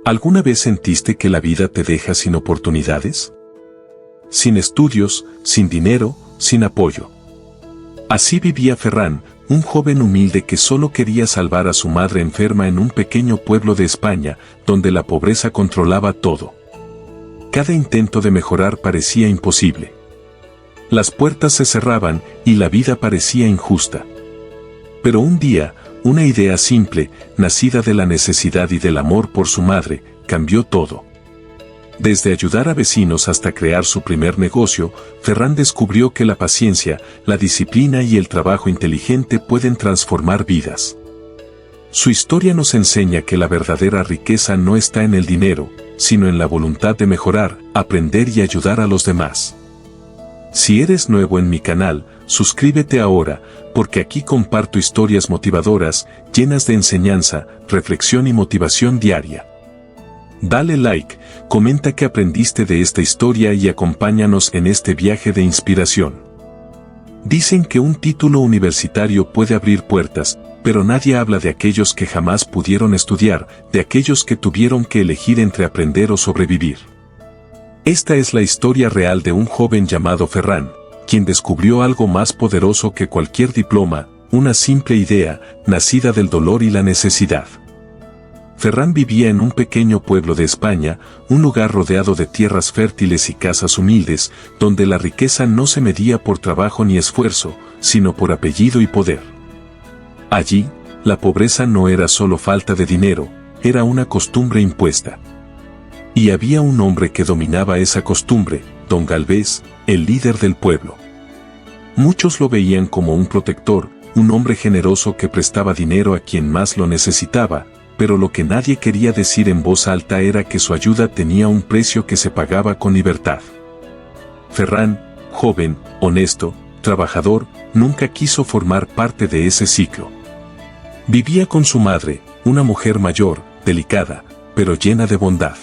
¿Alguna vez sentiste que la vida te deja sin oportunidades? Sin estudios, sin dinero, sin apoyo. Así vivía Ferran, un joven humilde que solo quería salvar a su madre enferma en un pequeño pueblo de España, donde la pobreza controlaba todo. Cada intento de mejorar parecía imposible. Las puertas se cerraban y la vida parecía injusta. Pero un día, una idea simple, nacida de la necesidad y del amor por su madre, cambió todo. Desde ayudar a vecinos hasta crear su primer negocio, Ferran descubrió que la paciencia, la disciplina y el trabajo inteligente pueden transformar vidas. Su historia nos enseña que la verdadera riqueza no está en el dinero, sino en la voluntad de mejorar, aprender y ayudar a los demás. Si eres nuevo en mi canal, suscríbete ahora, porque aquí comparto historias motivadoras, llenas de enseñanza, reflexión y motivación diaria. Dale like, comenta qué aprendiste de esta historia y acompáñanos en este viaje de inspiración. Dicen que un título universitario puede abrir puertas, pero nadie habla de aquellos que jamás pudieron estudiar, de aquellos que tuvieron que elegir entre aprender o sobrevivir. Esta es la historia real de un joven llamado Ferran, quien descubrió algo más poderoso que cualquier diploma, una simple idea, nacida del dolor y la necesidad. Ferran vivía en un pequeño pueblo de España, un lugar rodeado de tierras fértiles y casas humildes, donde la riqueza no se medía por trabajo ni esfuerzo, sino por apellido y poder. Allí, la pobreza no era solo falta de dinero, era una costumbre impuesta. Y había un hombre que dominaba esa costumbre, Don Galvez, el líder del pueblo. Muchos lo veían como un protector, un hombre generoso que prestaba dinero a quien más lo necesitaba, pero lo que nadie quería decir en voz alta era que su ayuda tenía un precio que se pagaba con libertad. Ferran, joven, honesto, trabajador, nunca quiso formar parte de ese ciclo. Vivía con su madre, una mujer mayor, delicada, pero llena de bondad.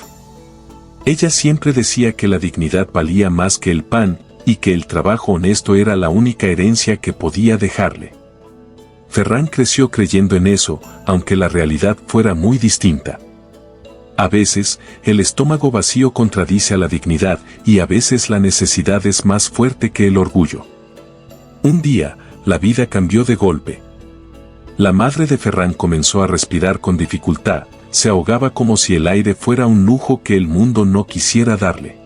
Ella siempre decía que la dignidad valía más que el pan, y que el trabajo honesto era la única herencia que podía dejarle. Ferran creció creyendo en eso, aunque la realidad fuera muy distinta. A veces, el estómago vacío contradice a la dignidad, y a veces la necesidad es más fuerte que el orgullo. Un día, la vida cambió de golpe. La madre de Ferran comenzó a respirar con dificultad, se ahogaba como si el aire fuera un lujo que el mundo no quisiera darle.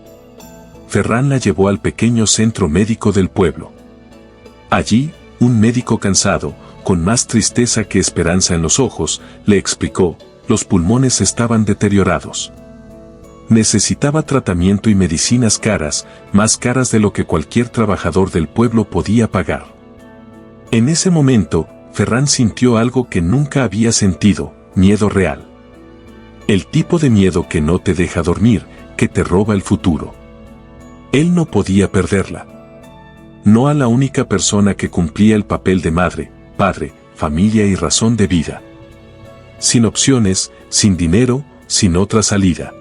Ferran la llevó al pequeño centro médico del pueblo. Allí, un médico cansado, con más tristeza que esperanza en los ojos, le explicó, los pulmones estaban deteriorados. Necesitaba tratamiento y medicinas caras, más caras de lo que cualquier trabajador del pueblo podía pagar. En ese momento, Ferran sintió algo que nunca había sentido, miedo real. El tipo de miedo que no te deja dormir, que te roba el futuro. Él no podía perderla. No a la única persona que cumplía el papel de madre, padre, familia y razón de vida. Sin opciones, sin dinero, sin otra salida.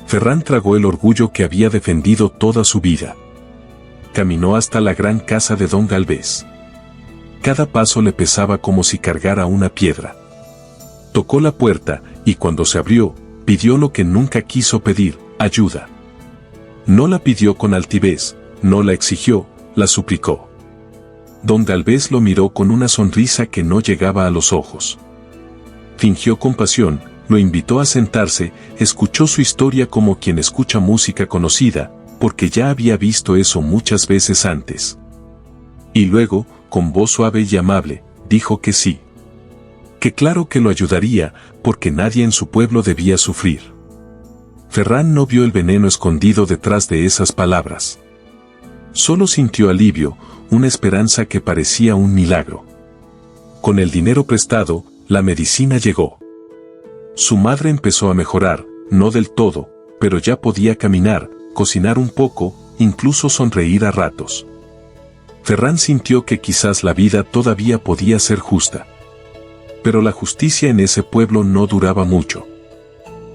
Ferran tragó el orgullo que había defendido toda su vida. Caminó hasta la gran casa de Don Galvez. Cada paso le pesaba como si cargara una piedra. Tocó la puerta, y cuando se abrió, pidió lo que nunca quiso pedir, ayuda. No la pidió con altivez, no la exigió, la suplicó. Don Galvez lo miró con una sonrisa que no llegaba a los ojos. Fingió compasión, lo invitó a sentarse, escuchó su historia como quien escucha música conocida, porque ya había visto eso muchas veces antes. Y luego, con voz suave y amable, dijo que sí. Que claro que lo ayudaría, porque nadie en su pueblo debía sufrir. Ferran no vio el veneno escondido detrás de esas palabras. Solo sintió alivio, una esperanza que parecía un milagro. Con el dinero prestado, la medicina llegó. Su madre empezó a mejorar, no del todo, pero ya podía caminar, cocinar un poco, incluso sonreír a ratos. Ferran sintió que quizás la vida todavía podía ser justa. Pero la justicia en ese pueblo no duraba mucho.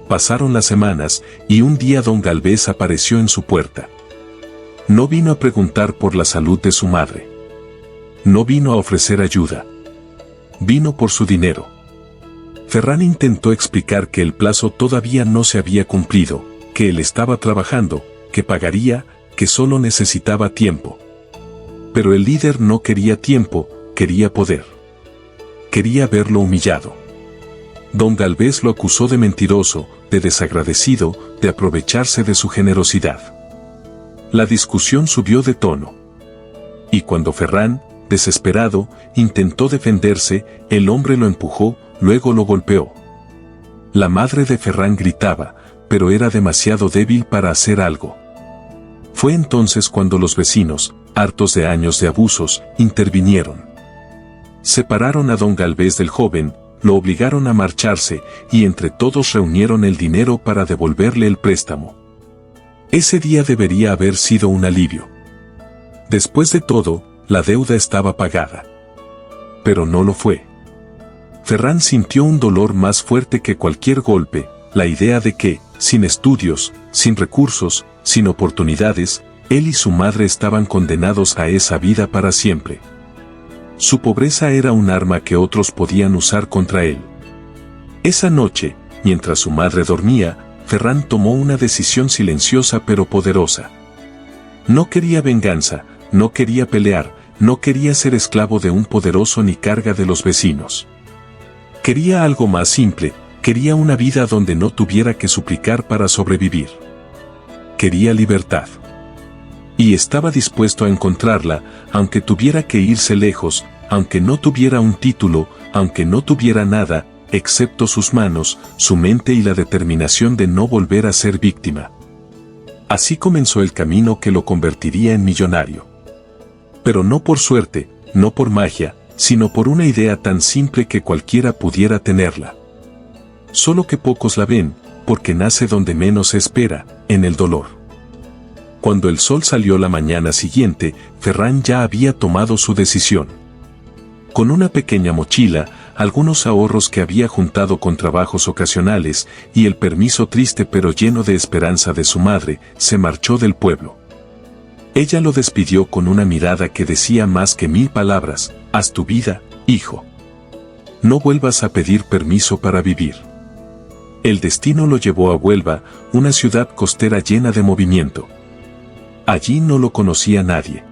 Pasaron las semanas, y un día Don Galvez apareció en su puerta. No vino a preguntar por la salud de su madre. No vino a ofrecer ayuda. Vino por su dinero. Ferran intentó explicar que el plazo todavía no se había cumplido, que él estaba trabajando, que pagaría, que solo necesitaba tiempo. Pero el líder no quería tiempo, quería poder. Quería verlo humillado. Don Galvez lo acusó de mentiroso, de desagradecido, de aprovecharse de su generosidad. La discusión subió de tono. Y cuando Ferran, desesperado, intentó defenderse, el hombre lo empujó, luego lo golpeó. La madre de Ferran gritaba, pero era demasiado débil para hacer algo. Fue entonces cuando los vecinos, hartos de años de abusos, intervinieron. Separaron a don Galvez del joven, lo obligaron a marcharse, y entre todos reunieron el dinero para devolverle el préstamo. Ese día debería haber sido un alivio. Después de todo, la deuda estaba pagada. Pero no lo fue. Ferran sintió un dolor más fuerte que cualquier golpe, la idea de que, sin estudios, sin recursos, sin oportunidades, él y su madre estaban condenados a esa vida para siempre. Su pobreza era un arma que otros podían usar contra él. Esa noche, mientras su madre dormía, Ferran tomó una decisión silenciosa pero poderosa. No quería venganza, no quería pelear, no quería ser esclavo de un poderoso ni carga de los vecinos. Quería algo más simple, quería una vida donde no tuviera que suplicar para sobrevivir. Quería libertad. Y estaba dispuesto a encontrarla, aunque tuviera que irse lejos, aunque no tuviera un título, aunque no tuviera nada, excepto sus manos, su mente y la determinación de no volver a ser víctima. Así comenzó el camino que lo convertiría en millonario. Pero no por suerte, no por magia, sino por una idea tan simple que cualquiera pudiera tenerla. Solo que pocos la ven, porque nace donde menos se espera, en el dolor. Cuando el sol salió la mañana siguiente, Ferran ya había tomado su decisión. Con una pequeña mochila, algunos ahorros que había juntado con trabajos ocasionales, y el permiso triste pero lleno de esperanza de su madre, se marchó del pueblo. Ella lo despidió con una mirada que decía más que 1000 palabras: haz tu vida, hijo. No vuelvas a pedir permiso para vivir. El destino lo llevó a Huelva, una ciudad costera llena de movimiento. Allí no lo conocía nadie.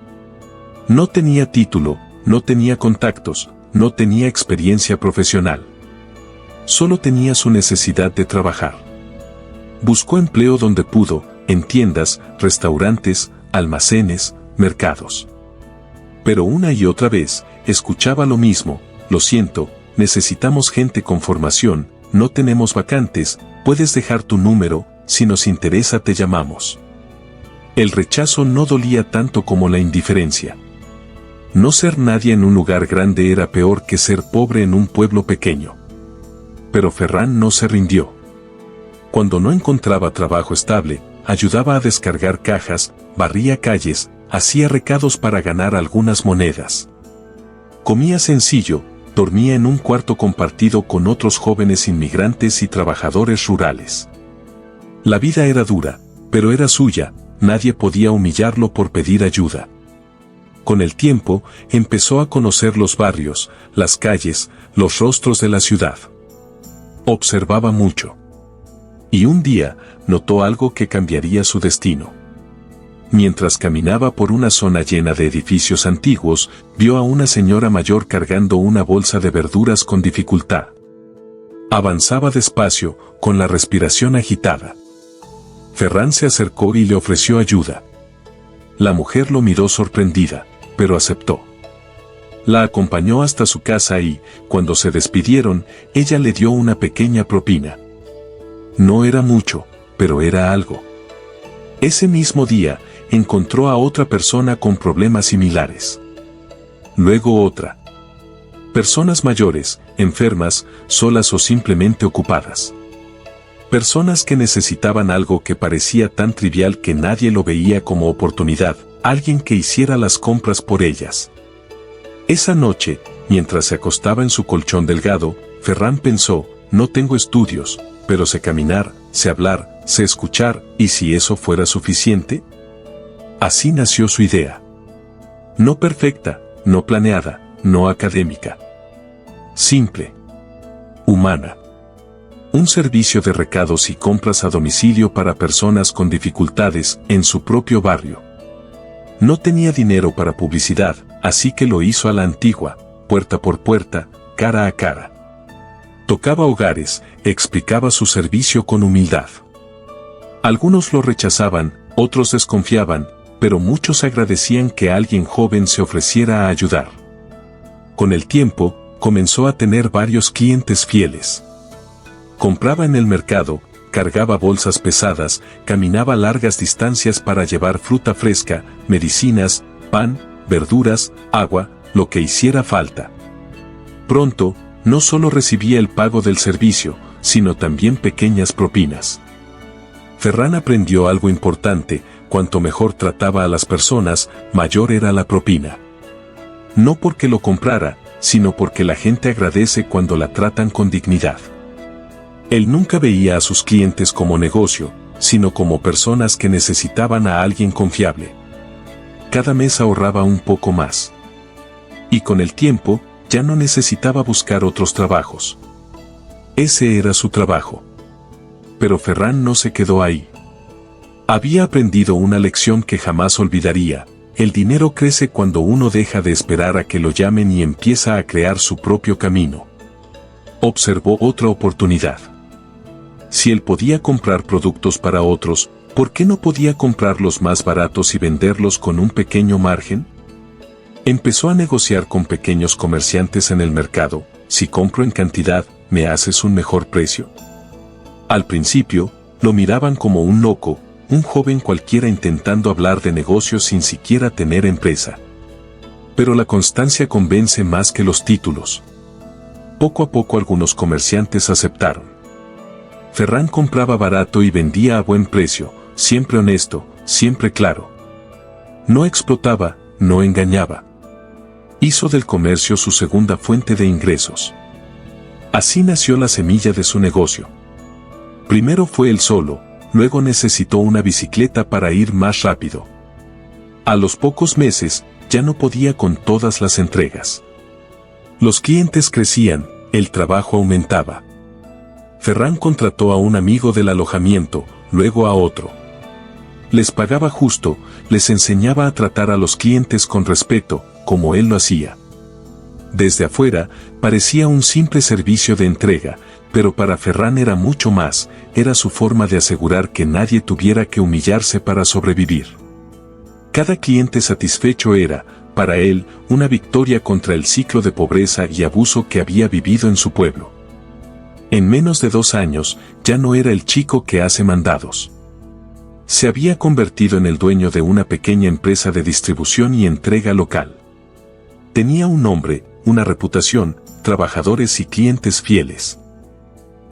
No tenía título, no tenía contactos, no tenía experiencia profesional. Solo tenía su necesidad de trabajar. Buscó empleo donde pudo, en tiendas, restaurantes, almacenes, mercados. Pero una y otra vez, escuchaba lo mismo: lo siento, necesitamos gente con formación, no tenemos vacantes, puedes dejar tu número, si nos interesa te llamamos. El rechazo no dolía tanto como la indiferencia. No ser nadie en un lugar grande era peor que ser pobre en un pueblo pequeño. Pero Ferran no se rindió. Cuando no encontraba trabajo estable, ayudaba a descargar cajas, barría calles, hacía recados para ganar algunas monedas. Comía sencillo, dormía en un cuarto compartido con otros jóvenes inmigrantes y trabajadores rurales. La vida era dura, pero era suya, nadie podía humillarlo por pedir ayuda. Con el tiempo, empezó a conocer los barrios, las calles, los rostros de la ciudad. Observaba mucho. Y un día, notó algo que cambiaría su destino. Mientras caminaba por una zona llena de edificios antiguos, vio a una señora mayor cargando una bolsa de verduras con dificultad. Avanzaba despacio, con la respiración agitada. Ferran se acercó y le ofreció ayuda. La mujer lo miró sorprendida, pero aceptó. La acompañó hasta su casa y, cuando se despidieron, ella le dio una pequeña propina. No era mucho, pero era algo. Ese mismo día, encontró a otra persona con problemas similares. Luego otra. Personas mayores, enfermas, solas o simplemente ocupadas. Personas que necesitaban algo que parecía tan trivial que nadie lo veía como oportunidad, alguien que hiciera las compras por ellas. Esa noche, mientras se acostaba en su colchón delgado, Ferran pensó: no tengo estudios, pero sé caminar, sé hablar, sé escuchar, ¿y si eso fuera suficiente? Así nació su idea. No perfecta, no planeada, no académica. Simple. Humana. un servicio de recados y compras a domicilio para personas con dificultades en su propio barrio. No tenía dinero para publicidad, así que lo hizo a la antigua, puerta por puerta, cara a cara. Tocaba hogares, explicaba su servicio con humildad. Algunos lo rechazaban, otros desconfiaban, pero muchos agradecían que alguien joven se ofreciera a ayudar. Con el tiempo, comenzó a tener varios clientes fieles. Compraba en el mercado, cargaba bolsas pesadas, caminaba largas distancias para llevar fruta fresca, medicinas, pan, verduras, agua, lo que hiciera falta. Pronto, no solo recibía el pago del servicio, sino también pequeñas propinas. Ferran aprendió algo importante: cuanto mejor trataba a las personas, mayor era la propina. No porque lo comprara, sino porque la gente agradece cuando la tratan con dignidad. Él nunca veía a sus clientes como negocio, sino como personas que necesitaban a alguien confiable. Cada mes ahorraba un poco más. Y con el tiempo, ya no necesitaba buscar otros trabajos. Ese era su trabajo. Pero Ferran no se quedó ahí. Había aprendido una lección que jamás olvidaría: el dinero crece cuando uno deja de esperar a que lo llamen y empieza a crear su propio camino. Observó otra oportunidad. Si él podía comprar productos para otros, ¿por qué no podía comprarlos más baratos y venderlos con un pequeño margen? Empezó a negociar con pequeños comerciantes en el mercado: si compro en cantidad, ¿me haces un mejor precio? Al principio, lo miraban como un loco, un joven cualquiera intentando hablar de negocios sin siquiera tener empresa. Pero la constancia convence más que los títulos. Poco a poco algunos comerciantes aceptaron. Ferran compraba barato y vendía a buen precio, siempre honesto, siempre claro. No explotaba, no engañaba. Hizo del comercio su segunda fuente de ingresos. Así nació la semilla de su negocio. Primero fue él solo, luego necesitó una bicicleta para ir más rápido. A los pocos meses, ya no podía con todas las entregas. Los clientes crecían, el trabajo aumentaba. Ferran contrató a un amigo del alojamiento, luego a otro. Les pagaba justo, les enseñaba a tratar a los clientes con respeto, como él lo hacía. Desde afuera, parecía un simple servicio de entrega, pero para Ferran era mucho más: era su forma de asegurar que nadie tuviera que humillarse para sobrevivir. Cada cliente satisfecho era, para él, una victoria contra el ciclo de pobreza y abuso que había vivido en su pueblo. En menos de 2 años, ya no era el chico que hace mandados. Se había convertido en el dueño de una pequeña empresa de distribución y entrega local. Tenía un nombre, una reputación, trabajadores y clientes fieles.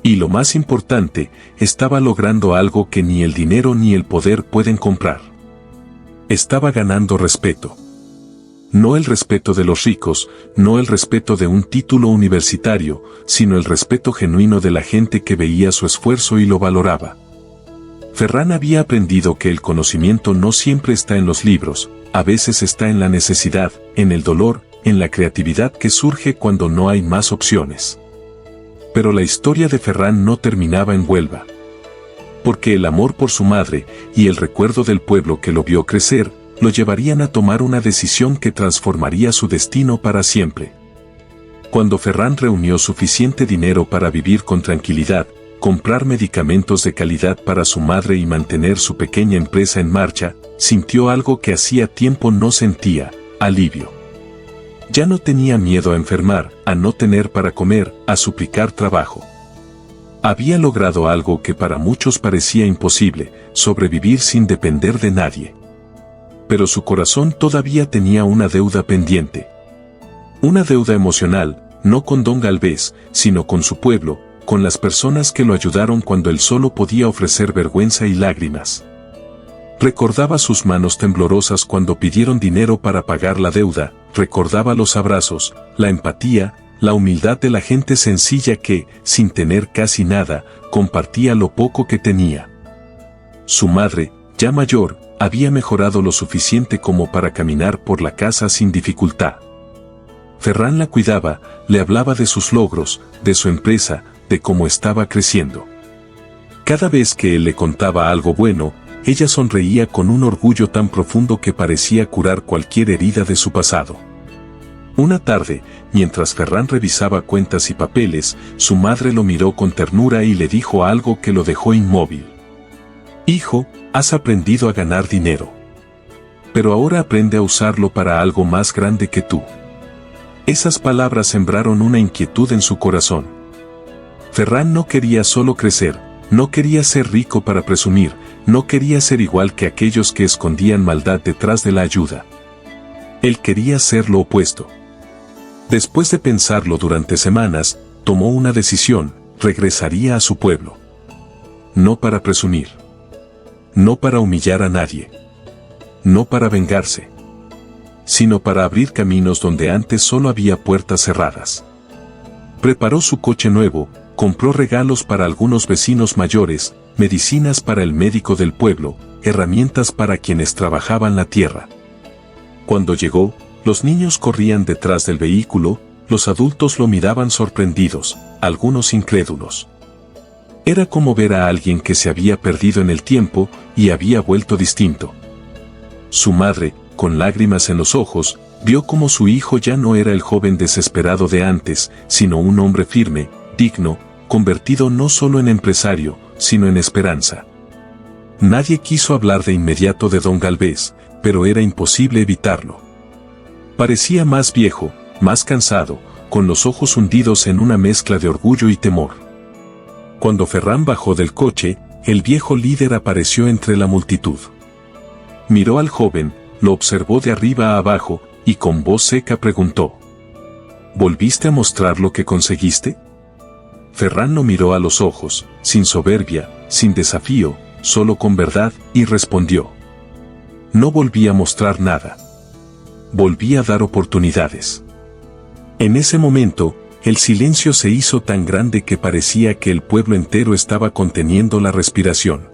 Y lo más importante, estaba logrando algo que ni el dinero ni el poder pueden comprar. Estaba ganando respeto. No el respeto de los ricos, no el respeto de un título universitario, sino el respeto genuino de la gente que veía su esfuerzo y lo valoraba. Ferran había aprendido que el conocimiento no siempre está en los libros, a veces está en la necesidad, en el dolor, en la creatividad que surge cuando no hay más opciones. Pero la historia de Ferran no terminaba en Huelva. Porque el amor por su madre y el recuerdo del pueblo que lo vio crecer, lo llevarían a tomar una decisión que transformaría su destino para siempre. Cuando Ferran reunió suficiente dinero para vivir con tranquilidad, comprar medicamentos de calidad para su madre y mantener su pequeña empresa en marcha, sintió algo que hacía tiempo no sentía: alivio. Ya no tenía miedo a enfermar, a no tener para comer, a suplicar trabajo. Había logrado algo que para muchos parecía imposible: sobrevivir sin depender de nadie. Pero su corazón todavía tenía una deuda pendiente. Una deuda emocional, no con Don Galvez, sino con su pueblo, con las personas que lo ayudaron cuando él solo podía ofrecer vergüenza y lágrimas. Recordaba sus manos temblorosas cuando pidieron dinero para pagar la deuda, recordaba los abrazos, la empatía, la humildad de la gente sencilla que, sin tener casi nada, compartía lo poco que tenía. Su madre, ya mayor, había mejorado lo suficiente como para caminar por la casa sin dificultad. Ferran la cuidaba, le hablaba de sus logros, de su empresa, de cómo estaba creciendo. Cada vez que él le contaba algo bueno, ella sonreía con un orgullo tan profundo que parecía curar cualquier herida de su pasado. Una tarde, mientras Ferran revisaba cuentas y papeles, su madre lo miró con ternura y le dijo algo que lo dejó inmóvil. «Hijo, has aprendido a ganar dinero. Pero ahora aprende a usarlo para algo más grande que tú». Esas palabras sembraron una inquietud en su corazón. Ferran no quería solo crecer, no quería ser rico para presumir, no quería ser igual que aquellos que escondían maldad detrás de la ayuda. Él quería ser lo opuesto. Después de pensarlo durante semanas, tomó una decisión: regresaría a su pueblo. No para presumir. No para humillar a nadie. No para vengarse. Sino para abrir caminos donde antes solo había puertas cerradas. Preparó su coche nuevo, compró regalos para algunos vecinos mayores, medicinas para el médico del pueblo, herramientas para quienes trabajaban la tierra. Cuando llegó, los niños corrían detrás del vehículo, los adultos lo miraban sorprendidos, algunos incrédulos. Era como ver a alguien que se había perdido en el tiempo y había vuelto distinto. Su madre, con lágrimas en los ojos, vio cómo su hijo ya no era el joven desesperado de antes, sino un hombre firme, digno, convertido no solo en empresario, sino en esperanza. Nadie quiso hablar de inmediato de don Galvez, pero era imposible evitarlo. Parecía más viejo, más cansado, con los ojos hundidos en una mezcla de orgullo y temor. Cuando Ferran bajó del coche, el viejo líder apareció entre la multitud. Miró al joven, lo observó de arriba a abajo, y con voz seca preguntó: ¿Volviste a mostrar lo que conseguiste? Ferran lo miró a los ojos, sin soberbia, sin desafío, solo con verdad, y respondió: No volví a mostrar nada. Volví a dar oportunidades. En ese momento, el silencio se hizo tan grande que parecía que el pueblo entero estaba conteniendo la respiración.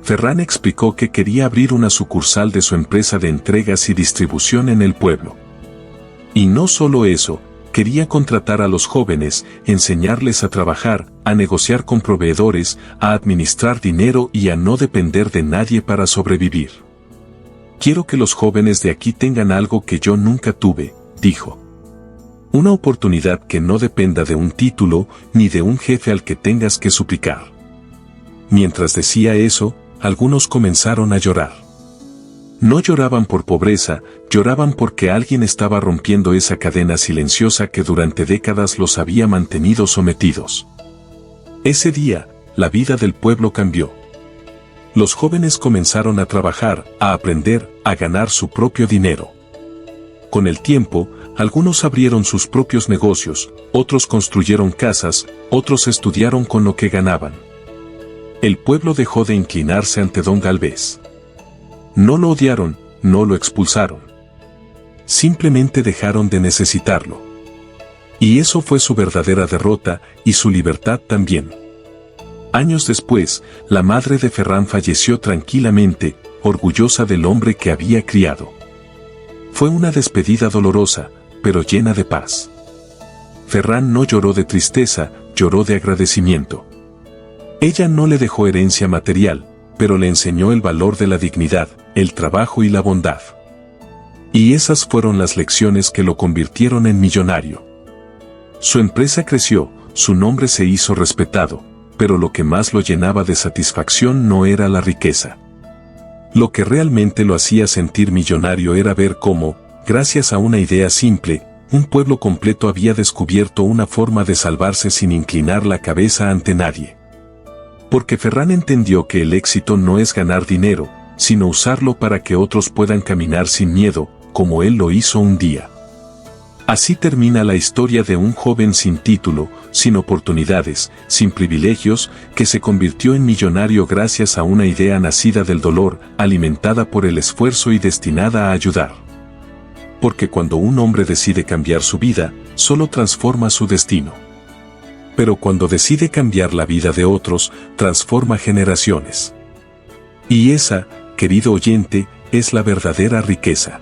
Ferran explicó que quería abrir una sucursal de su empresa de entregas y distribución en el pueblo. Y no solo eso, quería contratar a los jóvenes, enseñarles a trabajar, a negociar con proveedores, a administrar dinero y a no depender de nadie para sobrevivir. Quiero que los jóvenes de aquí tengan algo que yo nunca tuve, dijo. Una oportunidad que no dependa de un título ni de un jefe al que tengas que suplicar. Mientras decía eso, algunos comenzaron a llorar. No lloraban por pobreza, lloraban porque alguien estaba rompiendo esa cadena silenciosa que durante décadas los había mantenido sometidos. Ese día, la vida del pueblo cambió. Los jóvenes comenzaron a trabajar, a aprender, a ganar su propio dinero. Con el tiempo, algunos abrieron sus propios negocios, otros construyeron casas, otros estudiaron con lo que ganaban. El pueblo dejó de inclinarse ante don Galvez. No lo odiaron, no lo expulsaron. Simplemente dejaron de necesitarlo. Y eso fue su verdadera derrota, y su libertad también. Años después, la madre de Ferran falleció tranquilamente, orgullosa del hombre que había criado. Fue una despedida dolorosa, pero llena de paz. Ferran no lloró de tristeza, lloró de agradecimiento. Ella no le dejó herencia material, pero le enseñó el valor de la dignidad, el trabajo y la bondad. Y esas fueron las lecciones que lo convirtieron en millonario. Su empresa creció, su nombre se hizo respetado, pero lo que más lo llenaba de satisfacción no era la riqueza. Lo que realmente lo hacía sentir millonario era ver cómo, gracias a una idea simple, un pueblo completo había descubierto una forma de salvarse sin inclinar la cabeza ante nadie. Porque Ferran entendió que el éxito no es ganar dinero, sino usarlo para que otros puedan caminar sin miedo, como él lo hizo un día. Así termina la historia de un joven sin título, sin oportunidades, sin privilegios, que se convirtió en millonario gracias a una idea nacida del dolor, alimentada por el esfuerzo y destinada a ayudar. Porque cuando un hombre decide cambiar su vida, solo transforma su destino. Pero cuando decide cambiar la vida de otros, transforma generaciones. Y esa, querido oyente, es la verdadera riqueza.